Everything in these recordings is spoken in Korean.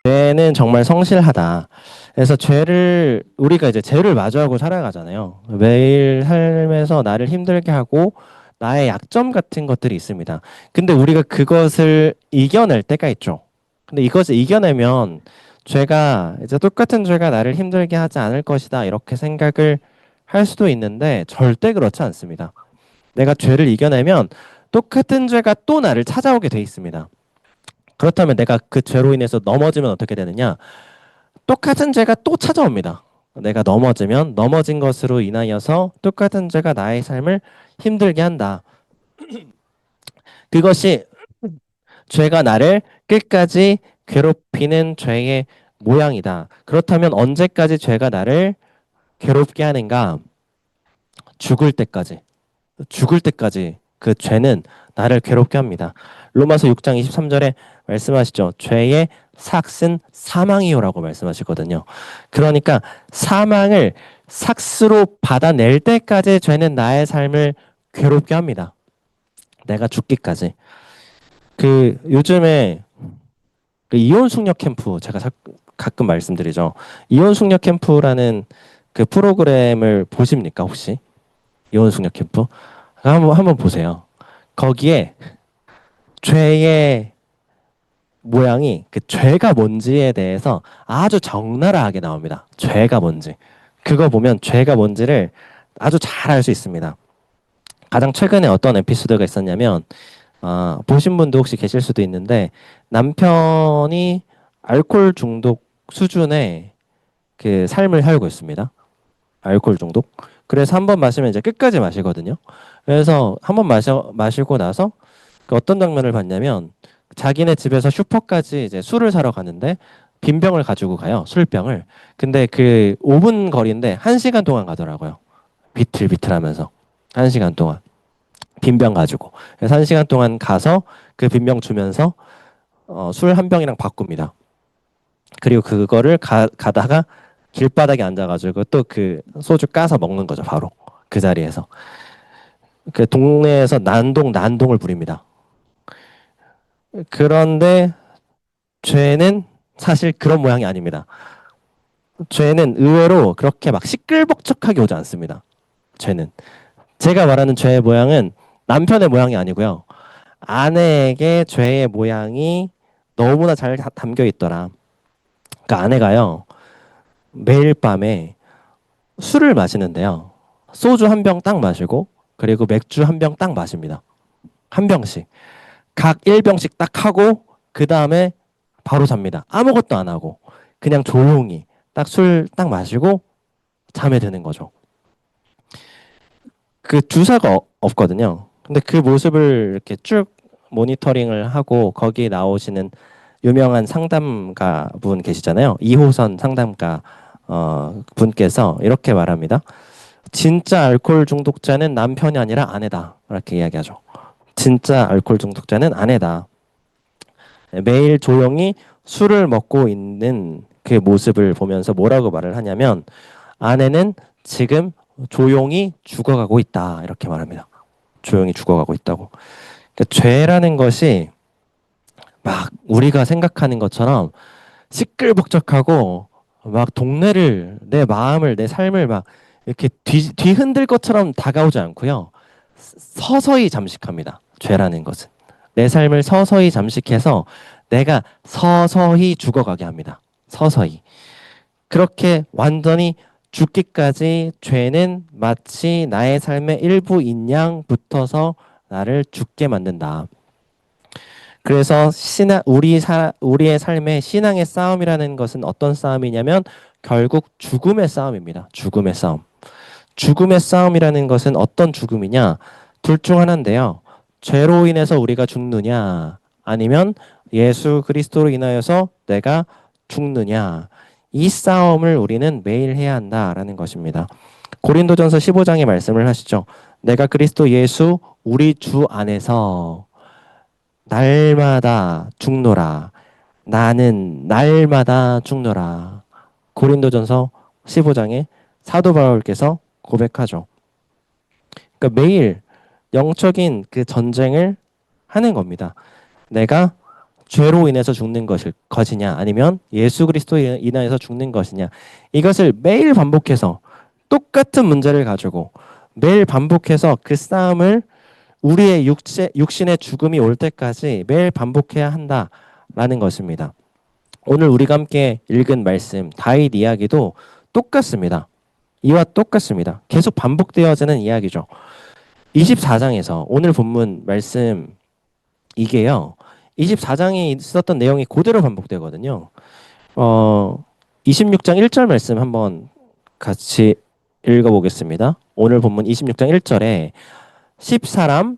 죄는 정말 성실하다. 그래서 우리가 이제 죄를 마주하고 살아가잖아요. 매일 삶에서 나를 힘들게 하고 나의 약점 같은 것들이 있습니다. 근데 우리가 그것을 이겨낼 때가 있죠. 근데 이것을 이겨내면 죄가 이제 똑같은 죄가 나를 힘들게 하지 않을 것이다. 이렇게 생각을 할 수도 있는데 절대 그렇지 않습니다. 내가 죄를 이겨내면 똑같은 죄가 또 나를 찾아오게 돼 있습니다. 그렇다면 내가 그 죄로 인해서 넘어지면 어떻게 되느냐? 똑같은 죄가 또 찾아옵니다. 내가 넘어지면 넘어진 것으로 인하여서 똑같은 죄가 나의 삶을 힘들게 한다. 그것이 죄가 나를 끝까지 괴롭히는 죄의 모양이다. 그렇다면 언제까지 죄가 나를 괴롭게 하는가? 죽을 때까지. 죽을 때까지 그 죄는 나를 괴롭게 합니다. 로마서 6장 23절에 말씀하시죠. 죄의 삭은 사망이요라고 말씀하시거든요. 그러니까 사망을 삭스로 받아낼 때까지 죄는 나의 삶을 괴롭게 합니다. 내가 죽기까지. 그 요즘에 그 이혼 숙녀 캠프 제가 가끔 말씀드리죠. 이혼 숙녀 캠프라는 그 프로그램을 보십니까 혹시? 이혼 숙녀 캠프? 한번 보세요. 거기에 죄의 모양이 그 죄가 뭔지에 대해서 아주 적나라하게 나옵니다. 죄가 뭔지. 그거 보면 죄가 뭔지를 아주 잘 알 수 있습니다. 가장 최근에 어떤 에피소드가 있었냐면 보신 분도 혹시 계실 수도 있는데 남편이 알코올 중독 수준의 그 삶을 살고 있습니다. 알코올 중독. 그래서 한 번 마시면 이제 끝까지 마시거든요. 그래서 한 번 마시고 나서 그 어떤 장면을 봤냐면 자기네 집에서 슈퍼까지 이제 술을 사러 가는데 빈 병을 가지고 가요. 술병을. 근데 그 5분 거리인데 1시간 동안 가더라고요. 비틀비틀하면서 1시간 동안 빈 병 가지고. 그래서 1시간 동안 가서 그 빈 병 주면서 술 한 병이랑 바꿉니다. 그리고 그거를 가다가 길바닥에 앉아가지고 또 그 소주 까서 먹는 거죠. 바로 그 자리에서. 그 동네에서 난동을 부립니다. 그런데 죄는 사실 그런 모양이 아닙니다. 죄는 의외로 그렇게 막 시끌벅적하게 오지 않습니다. 죄는. 제가 말하는 죄의 모양은 남편의 모양이 아니고요. 아내에게 죄의 모양이 너무나 잘 담겨 있더라. 그러니까 아내가요. 매일 밤에 술을 마시는데요. 소주 한 병 딱 마시고 그리고 맥주 한 병 딱 마십니다. 한 병씩. 각 1병씩 딱 하고 그 다음에 바로 잡니다. 아무것도 안 하고 그냥 조용히 딱 술 딱 마시고 잠에 드는 거죠. 그 주사가 없거든요. 근데 그 모습을 이렇게 쭉 모니터링을 하고 거기 나오시는 유명한 상담가 분 계시잖아요. 2호선 상담가 분께서 이렇게 말합니다. 진짜 알코올 중독자는 남편이 아니라 아내다. 이렇게 이야기하죠. 진짜 알코올 중독자는 아내다. 매일 조용히 술을 먹고 있는 그 모습을 보면서 뭐라고 말을 하냐면 아내는 지금 조용히 죽어가고 있다. 이렇게 말합니다. 조용히 죽어가고 있다고. 그러니까 죄라는 것이 막 우리가 생각하는 것처럼 시끌벅적하고 막 동네를 내 마음을 내 삶을 막 이렇게 뒤흔들 것처럼 다가오지 않고요. 서서히 잠식합니다. 죄라는 것은 내 삶을 서서히 잠식해서 내가 서서히 죽어가게 합니다. 서서히. 그렇게 완전히 죽기까지 죄는 마치 나의 삶의 일부인 양 붙어서 나를 죽게 만든다. 그래서 우리의 삶의 신앙의 싸움이라는 것은 어떤 싸움이냐면 결국 죽음의 싸움입니다. 죽음의 싸움. 죽음의 싸움이라는 것은 어떤 죽음이냐? 둘 중 하나인데요. 죄로 인해서 우리가 죽느냐? 아니면 예수 그리스도로 인하여서 내가 죽느냐? 이 싸움을 우리는 매일 해야 한다라는 것입니다. 고린도전서 15장에 말씀을 하시죠. 내가 그리스도 예수 우리 주 안에서 날마다 죽노라. 나는 날마다 죽노라. 고린도전서 15장에 사도 바울께서 고백하죠. 그러니까 매일 영적인 그 전쟁을 하는 겁니다. 내가 죄로 인해서 죽는 것이냐 아니면 예수 그리스도에 인하여서 죽는 것이냐 이것을 매일 반복해서 똑같은 문제를 가지고 매일 반복해서 그 싸움을 우리의 육신의 죽음이 올 때까지 매일 반복해야 한다라는 것입니다. 오늘 우리가 함께 읽은 말씀 다윗 이야기도 똑같습니다. 이와 똑같습니다. 계속 반복되어지는 이야기죠. 24장에서 오늘 본문 말씀 이게요. 24장에 있었던 내용이 그대로 반복되거든요. 26장 1절 말씀 한번 같이 읽어보겠습니다. 오늘 본문 26장 1절에 10사람이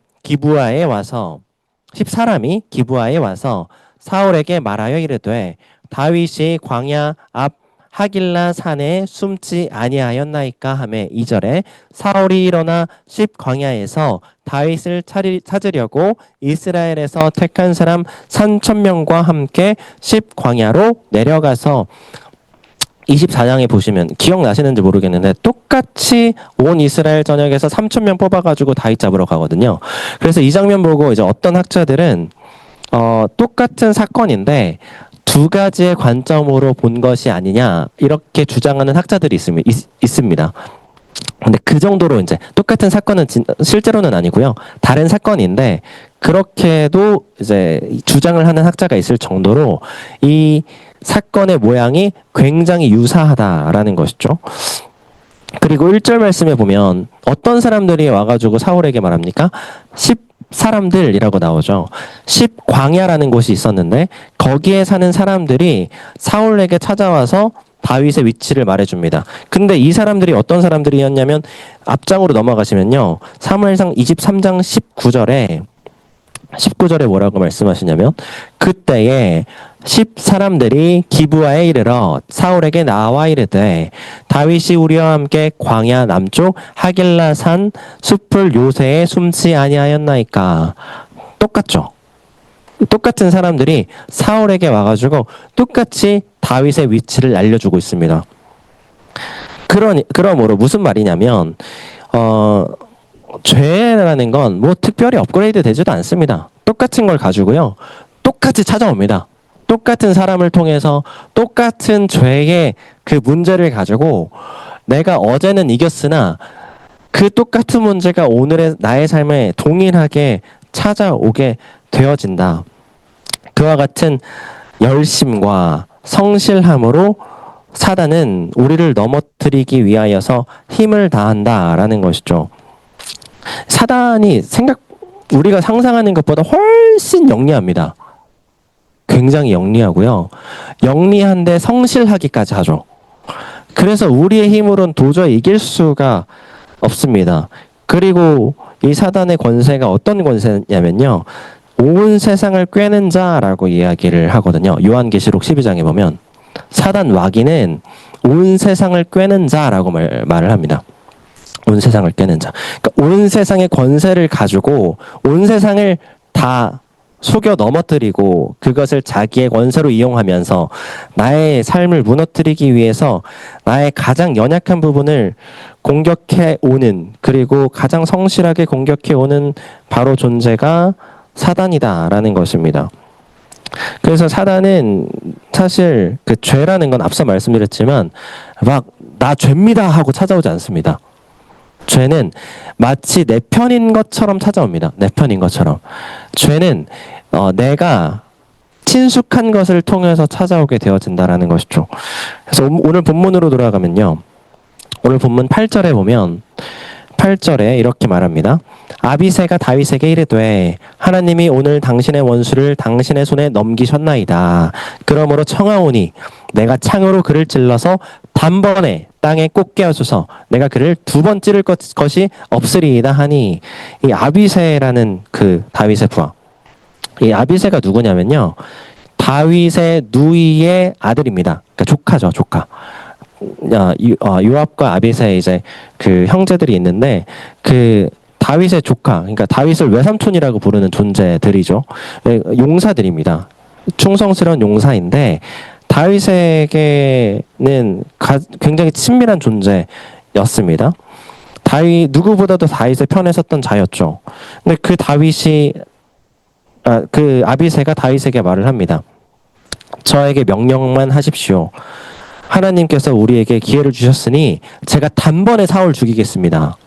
기브아에 와서 사울에게 말하여 이르되 다윗이 광야 앞 하길라 산에 숨지 아니하였나이까 하매 2절에 사울이 일어나 10광야에서 다윗을 찾으려고 이스라엘에서 택한 사람 3,000명과 함께 10광야로 내려가서 24장에 보시면 기억나시는지 모르겠는데 똑같이 온 이스라엘 전역에서 3,000명 뽑아가지고 다윗 잡으러 가거든요. 그래서 이 장면 보고 이제 어떤 학자들은 똑같은 사건인데 두 가지의 관점으로 본 것이 아니냐 이렇게 주장하는 학자들이 있습니다. 근데 그 정도로 이제 똑같은 사건은 실제로는 아니고요. 다른 사건인데 그렇게도 이제 주장을 하는 학자가 있을 정도로 이 사건의 모양이 굉장히 유사하다라는 것이죠. 그리고 1절 말씀에 보면 어떤 사람들이 와가지고 사울에게 말합니까? 10사람들이라고 나오죠. 10광야라는 곳이 있었는데 거기에 사는 사람들이 사울에게 찾아와서 다윗의 위치를 말해줍니다. 근데 이 사람들이 어떤 사람들이었냐면 앞장으로 넘어가시면요. 사무엘상 23장 19절에 뭐라고 말씀하시냐면 그때에 10사람들이 기브아에 이르러 사울에게 나와 이르되 다윗이 우리와 함께 광야 남쪽 하길라산 숲을 요새에 숨지 아니하였나이까. 똑같죠. 똑같은 사람들이 사울에게 와가지고 똑같이 다윗의 위치를 알려주고 있습니다. 그러므로 무슨 말이냐면 죄라는 건 뭐 특별히 업그레이드 되지도 않습니다. 똑같은 걸 가지고요. 똑같이 찾아옵니다. 똑같은 사람을 통해서 똑같은 죄의 그 문제를 가지고 내가 어제는 이겼으나 그 똑같은 문제가 오늘의 나의 삶에 동일하게 찾아오게 되어진다. 그와 같은 열심과 성실함으로 사단은 우리를 넘어뜨리기 위하여서 힘을 다한다라는 것이죠. 사단이 우리가 상상하는 것보다 훨씬 영리합니다. 굉장히 영리하고요. 영리한데 성실하기까지 하죠. 그래서 우리의 힘으로는 도저히 이길 수가 없습니다. 그리고 이 사단의 권세가 어떤 권세냐면요. 온 세상을 꿰는 자라고 이야기를 하거든요. 요한계시록 12장에 보면 사단 마귀는 온 세상을 꿰는 자라고 말을 합니다. 온 세상을 꿰는 자. 그러니까 온 세상의 권세를 가지고 온 세상을 다 속여 넘어뜨리고 그것을 자기의 권세로 이용하면서 나의 삶을 무너뜨리기 위해서 나의 가장 연약한 부분을 공격해 오는, 그리고 가장 성실하게 공격해 오는 바로 존재가 사단이다라는 것입니다. 그래서 사단은 사실 그 죄라는 건 앞서 말씀드렸지만 막 나 죄입니다 하고 찾아오지 않습니다. 죄는 마치 내 편인 것처럼 찾아옵니다. 내 편인 것처럼. 죄는 내가 친숙한 것을 통해서 찾아오게 되어진다라는 것이죠. 그래서 오늘 본문으로 돌아가면요. 오늘 본문 8절에 보면 8절에 이렇게 말합니다. 아비새가 다윗에게 이르되 하나님이 오늘 당신의 원수를 당신의 손에 넘기셨나이다. 그러므로 청하오니 내가 창으로 그를 찔러서 단번에 땅에 꼭 깨어져서 내가 그를 2번 찌를 것이 없으리이다 하니, 이 아비새라는 그 다윗의 부하, 이 아비새가 누구냐면요, 다윗의 누이의 아들입니다. 그러니까 조카죠, 조카. 요압과 아비새 이제 그 형제들이 있는데 그 다윗의 조카, 그러니까 다윗을 외삼촌이라고 부르는 존재들이죠. 용사들입니다. 충성스러운 용사인데 다윗에게는 굉장히 친밀한 존재였습니다. 누구보다도 다윗의 편에 섰던 자였죠. 근데 그 다윗이 그 아비새가 다윗에게 말을 합니다. 저에게 명령만 하십시오. 하나님께서 우리에게 기회를 주셨으니 제가 단번에 사울 죽이겠습니다.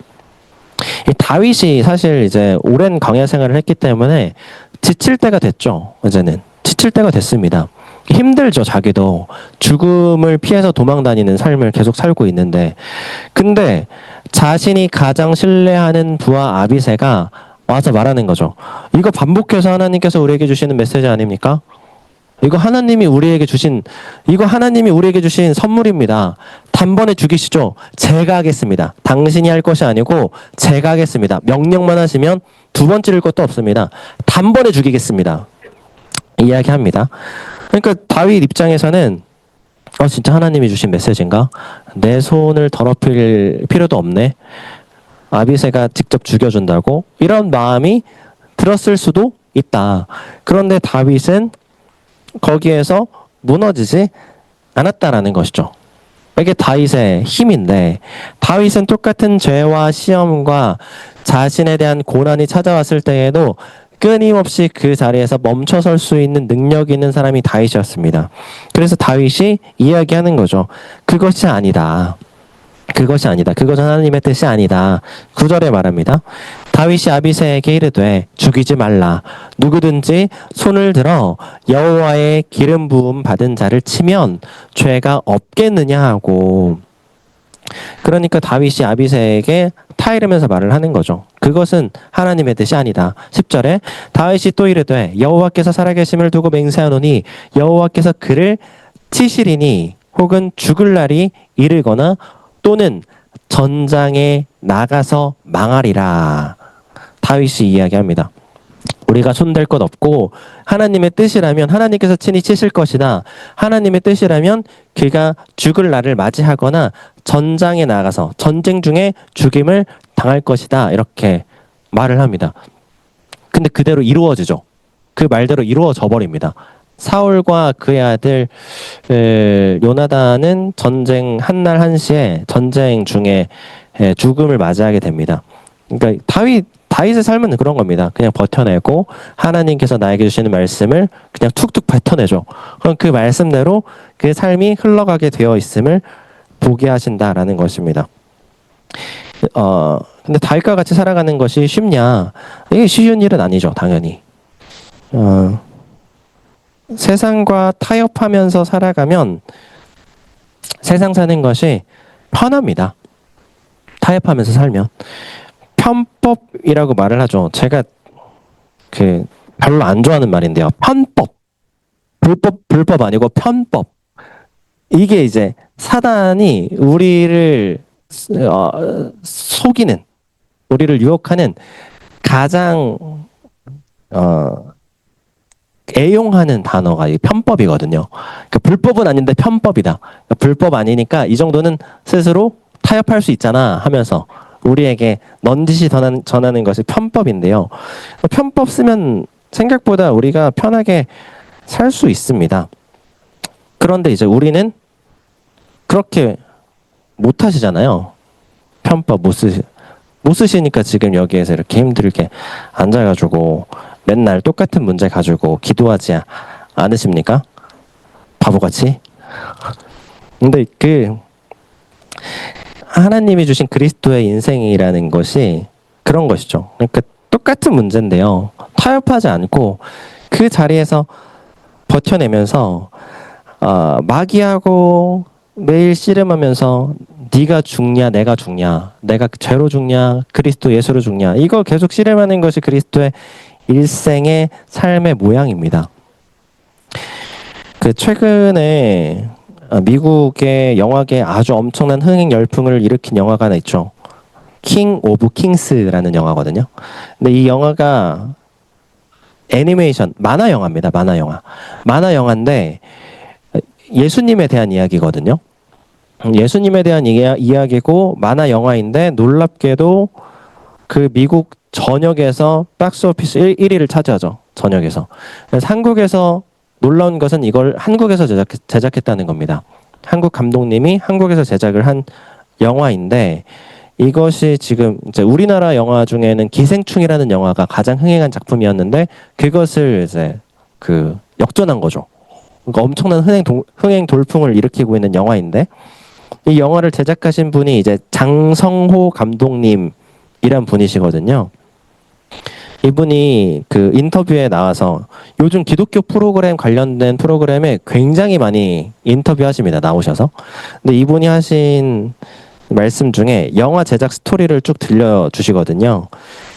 이 다윗이 사실 이제 오랜 광야 생활을 했기 때문에 지칠 때가 됐죠. 이제는 지칠 때가 됐습니다. 힘들죠. 자기도 죽음을 피해서 도망 다니는 삶을 계속 살고 있는데, 근데 자신이 가장 신뢰하는 부하 아비새가 와서 말하는 거죠. 이거 반복해서 하나님께서 우리에게 주시는 메시지 아닙니까? 이거 하나님이 우리에게 주신 선물입니다. 단번에 죽이시죠. 제가 하겠습니다. 당신이 할 것이 아니고 제가 하겠습니다. 명령만 하시면 두 번 찌를 것도 없습니다. 단번에 죽이겠습니다. 이야기합니다. 그러니까 다윗 입장에서는 진짜 하나님이 주신 메시지인가? 내 손을 더럽힐 필요도 없네. 아비새가 직접 죽여준다고? 이런 마음이 들었을 수도 있다. 그런데 다윗은 거기에서 무너지지 않았다라는 것이죠. 이게 다윗의 힘인데, 다윗은 똑같은 죄와 시험과 자신에 대한 고난이 찾아왔을 때에도 끊임없이 그 자리에서 멈춰설 수 있는 능력이 있는 사람이 다윗이었습니다. 그래서 다윗이 이야기하는 거죠. 그것이 아니다. 그것은 하나님의 뜻이 아니다. 9절에 말합니다. 다윗이 아비새에게 이르되 죽이지 말라. 누구든지 손을 들어 여호와의 기름 부음 받은 자를 치면 죄가 없겠느냐 하고. 그러니까 다윗이 아비새에게 타이르면서 말을 하는 거죠. 그것은 하나님의 뜻이 아니다. 10절에 다윗이 또 이르되 여호와께서 살아계심을 두고 맹세하노니 여호와께서 그를 치시리니 혹은 죽을 날이 이르거나 또는 전장에 나가서 망하리라. 다윗이 이야기합니다. 우리가 손댈 것 없고 하나님의 뜻이라면 하나님께서 친히 치실 것이다. 하나님의 뜻이라면 그가 죽을 날을 맞이하거나 전장에 나가서 전쟁 중에 죽임을 당할 것이다. 이렇게 말을 합니다. 근데 그대로 이루어지죠. 그 말대로 이루어져 버립니다. 사울과 그의 아들 요나단은 전쟁 한날 한시에 전쟁 중에 죽음을 맞이하게 됩니다. 그러니까 다윗의 삶은 그런 겁니다. 그냥 버텨내고 하나님께서 나에게 주시는 말씀을 그냥 툭툭 뱉어내죠. 그럼 그 말씀대로 그 삶이 흘러가게 되어 있음을 보게 하신다라는 것입니다. 근데 다윗과 같이 살아가는 것이 쉽냐? 이게 쉬운 일은 아니죠, 당연히. 세상과 타협하면서 살아가면 세상 사는 것이 편합니다. 타협하면서 살면. 편법이라고 말을 하죠. 제가 별로 안 좋아하는 말인데요. 편법. 불법 아니고 편법. 이게 이제 사단이 우리를 속이는, 우리를 유혹하는 가장 애용하는 단어가 이 편법이거든요. 그러니까 불법은 아닌데 편법이다. 그러니까 불법 아니니까 이 정도는 스스로 타협할 수 있잖아 하면서 우리에게 넌지시 전하는 것이 편법인데요. 편법 쓰면 생각보다 우리가 편하게 살 수 있습니다. 그런데 이제 우리는 그렇게 못 하시잖아요. 편법 못 쓰시니까 지금 여기에서 이렇게 힘들게 앉아가지고 맨날 똑같은 문제 가지고 기도하지 않으십니까? 바보같이. 근데 하나님이 주신 그리스도의 인생이라는 것이 그런 것이죠. 그러니까 똑같은 문제인데요. 타협하지 않고 그 자리에서 버텨내면서 마귀하고 매일 씨름하면서 네가 죽냐 내가 죽냐, 내가 죄로 죽냐 그리스도 예수로 죽냐, 이거 계속 씨름하는 것이 그리스도의 일생의 삶의 모양입니다. 최근에 미국의 영화계 아주 엄청난 흥행 열풍을 일으킨 영화가 하나 있죠. 킹 오브 킹스라는 영화거든요. 근데 이 영화가 애니메이션 만화 영화입니다. 만화 영화인데 예수님에 대한 이야기거든요. 예수님에 대한 이야기고 만화 영화인데 놀랍게도 그 미국 전역에서 박스오피스 1위를 차지하죠. 전역에서. 그래서 한국에서 놀라운 것은 이걸 한국에서 제작했다는 겁니다. 한국 감독님이 한국에서 제작을 한 영화인데 이것이 지금 이제 우리나라 영화 중에는 기생충이라는 영화가 가장 흥행한 작품이었는데 그것을 이제 그 역전한 거죠. 그러니까 엄청난 흥행 돌풍을 일으키고 있는 영화인데 이 영화를 제작하신 분이 이제 장성호 감독님이란 분이시거든요. 이분이 그 인터뷰에 나와서 요즘 기독교 프로그램 관련된 프로그램에 굉장히 많이 인터뷰하십니다. 나오셔서. 근데 이분이 하신 말씀 중에 영화 제작 스토리를 쭉 들려주시거든요.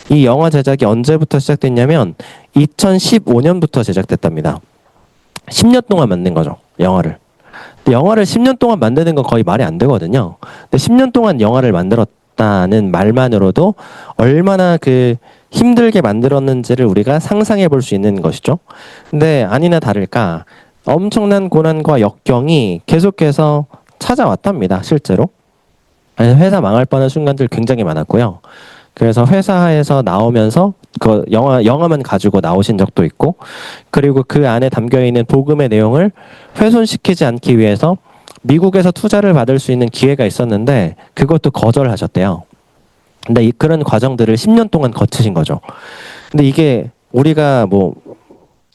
이 영화 제작이 언제부터 시작됐냐면 2015년부터 제작됐답니다. 10년 동안 만든 거죠. 영화를. 근데 영화를 10년 동안 만드는 건 거의 말이 안 되거든요. 근데 10년 동안 영화를 만들었다는 말만으로도 얼마나 그 힘들게 만들었는지를 우리가 상상해 볼 수 있는 것이죠. 근데 아니나 다를까 엄청난 고난과 역경이 계속해서 찾아왔답니다. 실제로. 회사 망할 뻔한 순간들 굉장히 많았고요. 그래서 회사에서 나오면서 그 영화만 가지고 나오신 적도 있고, 그리고 그 안에 담겨 있는 복음의 내용을 훼손시키지 않기 위해서 미국에서 투자를 받을 수 있는 기회가 있었는데 그것도 거절하셨대요. 근데 그런 과정들을 10년 동안 거치신 거죠. 근데 이게 우리가 뭐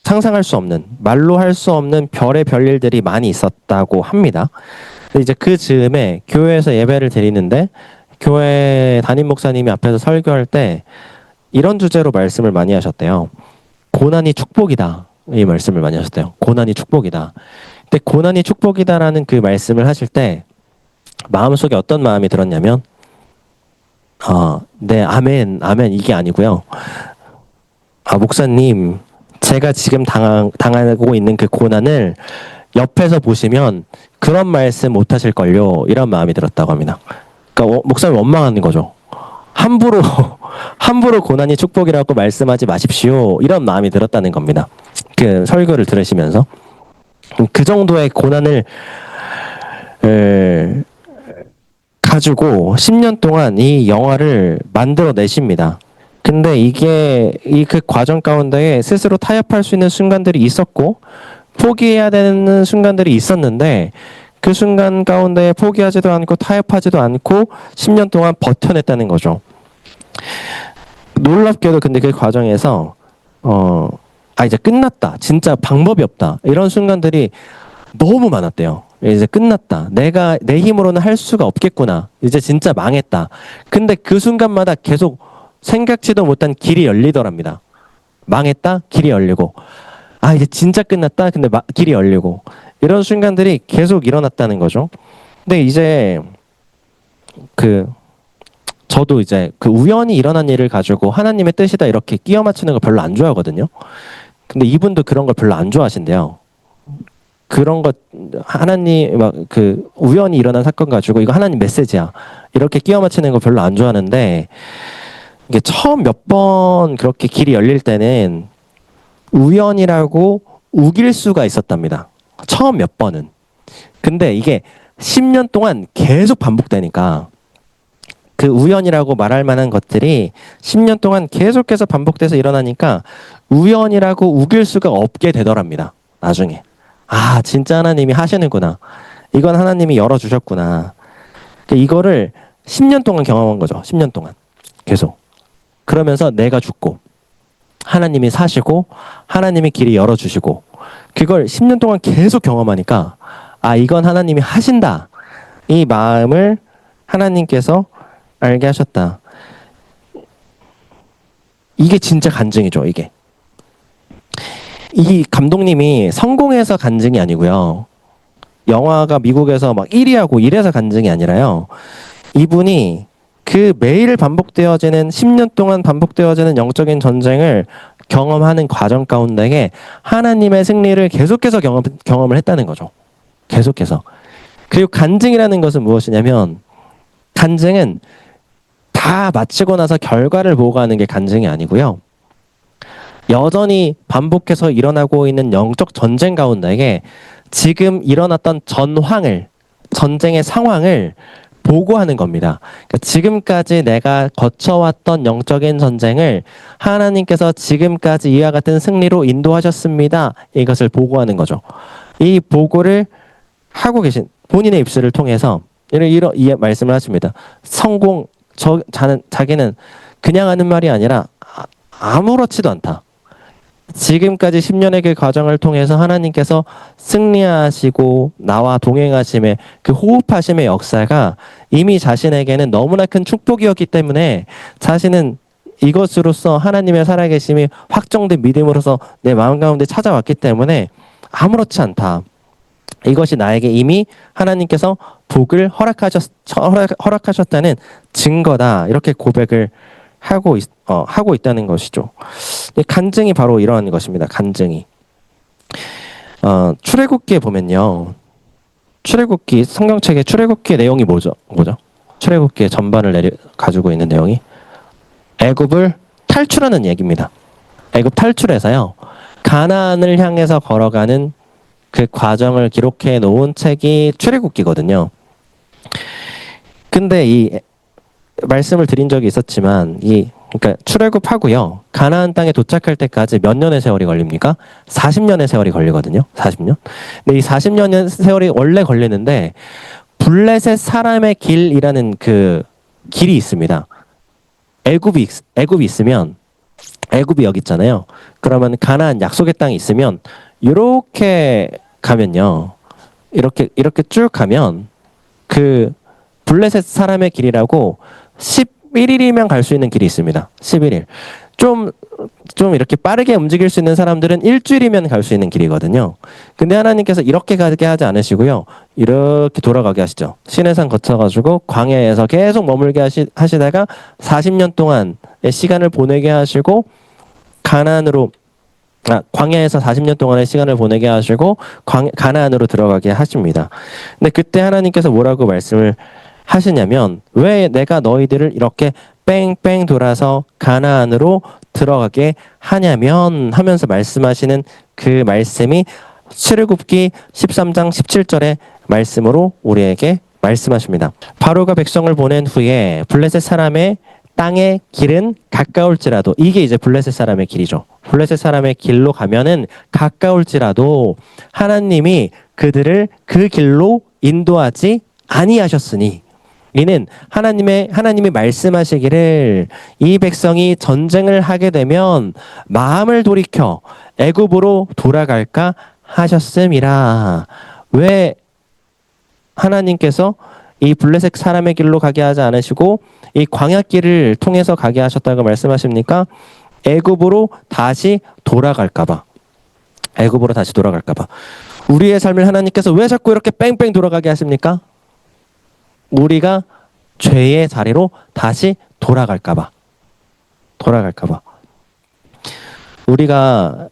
상상할 수 없는, 말로 할 수 없는 별의 별일들이 많이 있었다고 합니다. 근데 이제 그 즈음에 교회에서 예배를 드리는데 교회 담임 목사님이 앞에서 설교할 때 이런 주제로 말씀을 많이 하셨대요. 고난이 축복이다. 이 말씀을 많이 하셨대요. 고난이 축복이다. 근데 고난이 축복이다라는 그 말씀을 하실 때 마음속에 어떤 마음이 들었냐면 네, 아멘, 아멘 이게 아니고요. 목사님, 제가 지금 당하고 있는 그 고난을 옆에서 보시면 그런 말씀 못 하실걸요. 이런 마음이 들었다고 합니다. 그러니까 목사님 원망하는 거죠. 함부로 고난이 축복이라고 말씀하지 마십시오. 이런 마음이 들었다는 겁니다. 그 설교를 들으시면서. 그 정도의 고난을 가지고 10년 동안 이 영화를 만들어 내십니다. 근데 이게 그 과정 가운데에 스스로 타협할 수 있는 순간들이 있었고 포기해야 되는 순간들이 있었는데 그 순간 가운데 포기하지도 않고 타협하지도 않고 10년 동안 버텨냈다는 거죠. 놀랍게도 근데 그 과정에서 이제 끝났다. 진짜 방법이 없다. 이런 순간들이 너무 많았대요. 이제 끝났다. 내가 내 힘으로는 할 수가 없겠구나. 이제 진짜 망했다. 근데 그 순간마다 계속 생각지도 못한 길이 열리더랍니다. 망했다. 길이 열리고. 이제 진짜 끝났다. 근데 길이 열리고. 이런 순간들이 계속 일어났다는 거죠. 근데 이제 저도 이제 그 우연히 일어난 일을 가지고 하나님의 뜻이다 이렇게 끼워 맞추는 거 별로 안 좋아하거든요. 근데 이분도 그런 걸 별로 안 좋아하신대요. 그런 것 하나님 막 그 우연히 일어난 사건 가지고 이거 하나님 메시지야 이렇게 끼워 맞추는 거 별로 안 좋아하는데 이게 처음 몇 번 그렇게 길이 열릴 때는 우연이라고 우길 수가 있었답니다. 처음 몇 번은. 근데 이게 10년 동안 계속 반복되니까 그 우연이라고 말할 만한 것들이 10년 동안 계속해서 반복돼서 일어나니까 우연이라고 우길 수가 없게 되더랍니다. 나중에. 진짜 하나님이 하시는구나. 이건 하나님이 열어주셨구나. 이거를 10년 동안 경험한 거죠. 10년 동안. 계속. 그러면서 내가 죽고 하나님이 사시고 하나님이 길이 열어주시고 그걸 10년 동안 계속 경험하니까 이건 하나님이 하신다. 이 마음을 하나님께서 알게 하셨다. 이게 진짜 간증이죠. 이게. 이 감독님이 성공해서 간증이 아니고요. 영화가 미국에서 막 1위하고 이래서 간증이 아니라요. 이분이 그 매일 반복되어지는 10년 동안 반복되어지는 영적인 전쟁을 경험하는 과정 가운데에 하나님의 승리를 계속해서 경험을 했다는 거죠. 계속해서. 그리고 간증이라는 것은 무엇이냐면 간증은 다 마치고 나서 결과를 보고 하는 게 간증이 아니고요. 여전히 반복해서 일어나고 있는 영적 전쟁 가운데에 지금 일어났던 전쟁의 상황을 보고하는 겁니다. 그러니까 지금까지 내가 거쳐왔던 영적인 전쟁을 하나님께서 지금까지 이와 같은 승리로 인도하셨습니다. 이것을 보고하는 거죠. 이 보고를 하고 계신 본인의 입술을 통해서 이 말씀을 하십니다. 자기는 그냥 하는 말이 아니라 아무렇지도 않다. 지금까지 10년의 그 과정을 통해서 하나님께서 승리하시고 나와 동행하심의 그 호흡하심의 역사가 이미 자신에게는 너무나 큰 축복이었기 때문에 자신은 이것으로서 하나님의 살아계심이 확정된 믿음으로서 내 마음 가운데 찾아왔기 때문에 아무렇지 않다. 이것이 나에게 이미 하나님께서 복을 허락하셨다는 증거다. 이렇게 고백을 하고 있다는 것이죠. 간증이 바로 이러한 것입니다. 간증이. 출애굽기에 보면요. 성경책의 출애굽기의 내용이 뭐죠? 출애굽기의 전반을 가지고 있는 내용이 애굽을 탈출하는 얘기입니다. 애굽 탈출해서요. 가나안을 향해서 걸어가는 그 과정을 기록해 놓은 책이 출애굽기거든요. 근데 이 말씀을 드린 적이 있었지만 그러니까 출애굽하고요. 가나안 땅에 도착할 때까지 몇 년의 세월이 걸립니까? 40년의 세월이 걸리거든요. 40년. 근데 이 40년의 세월이 원래 걸리는데 블레셋 사람의 길이라는 그 길이 있습니다. 애굽이 있으면 애굽이 여기 있잖아요. 그러면 가나안 약속의 땅이 있으면 이렇게 가면요. 이렇게 쭉 가면 그 블레셋 사람의 길이라고 11일이면 갈 수 있는 길이 있습니다. 11일. 좀 이렇게 빠르게 움직일 수 있는 사람들은 일주일이면 갈 수 있는 길이거든요. 근데 하나님께서 이렇게 가게 하지 않으시고요. 이렇게 돌아가게 하시죠. 시내산 거쳐가지고 광야에서 계속 머물게 하시다가 40년 동안의 시간을 보내게 하시고 광야에서 40년 동안의 시간을 보내게 하시고 가나안으로 들어가게 하십니다. 근데 그때 하나님께서 뭐라고 말씀을 하시냐면 왜 내가 너희들을 이렇게 뺑뺑 돌아서 가나안으로 들어가게 하냐면 하면서 말씀하시는 그 말씀이 출애굽기 13장 17절의 말씀으로 우리에게 말씀하십니다. 바로가 백성을 보낸 후에 블레셋 사람의 땅의 길은 가까울지라도 이게 이제 블레셋 사람의 길이죠. 블레셋 사람의 길로 가면은 가까울지라도 하나님이 그들을 그 길로 인도하지 아니하셨으니 이는 하나님이 말씀하시기를 이 백성이 전쟁을 하게 되면 마음을 돌이켜 애굽으로 돌아갈까 하셨음이라. 왜 하나님께서 이 블레셋 사람의 길로 가게 하지 않으시고 이 광야길을 통해서 가게 하셨다고 말씀하십니까? 애굽으로 다시 돌아갈까봐. 애굽으로 다시 돌아갈까봐. 우리의 삶을 하나님께서 왜 자꾸 이렇게 뺑뺑 돌아가게 하십니까? 우리가 죄의 자리로 다시 돌아갈까봐. 우리가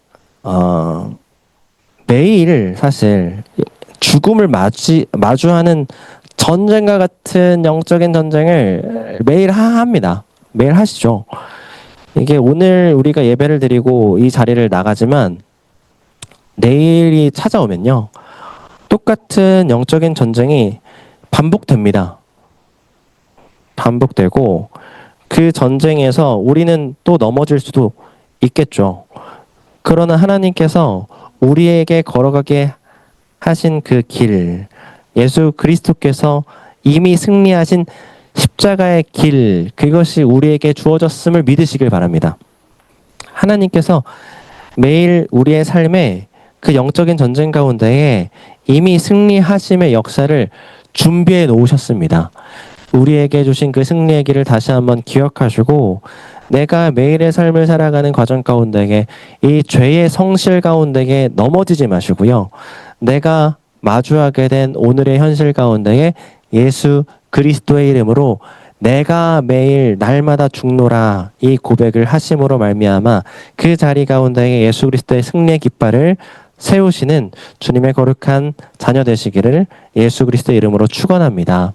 매일 사실 죽음을 마주하는 전쟁과 같은 영적인 전쟁을 매일 합니다. 매일 하시죠. 이게 오늘 우리가 예배를 드리고 이 자리를 나가지만 내일이 찾아오면요. 똑같은 영적인 전쟁이 반복됩니다. 반복되고 그 전쟁에서 우리는 또 넘어질 수도 있겠죠. 그러나 하나님께서 우리에게 걸어가게 하신 그 길, 예수 그리스도께서 이미 승리하신 십자가의 길, 그것이 우리에게 주어졌음을 믿으시길 바랍니다. 하나님께서 매일 우리의 삶에 그 영적인 전쟁 가운데에 이미 승리하심의 역사를 준비해 놓으셨습니다. 우리에게 주신 그 승리의 길을 다시 한번 기억하시고 내가 매일의 삶을 살아가는 과정 가운데에 이 죄의 성실 가운데에 넘어지지 마시고요. 내가 마주하게 된 오늘의 현실 가운데에 예수 그리스도의 이름으로 내가 매일 날마다 죽노라 이 고백을 하심으로 말미암아 그 자리 가운데에 예수 그리스도의 승리의 깃발을 세우시는 주님의 거룩한 자녀 되시기를 예수 그리스도의 이름으로 축원합니다.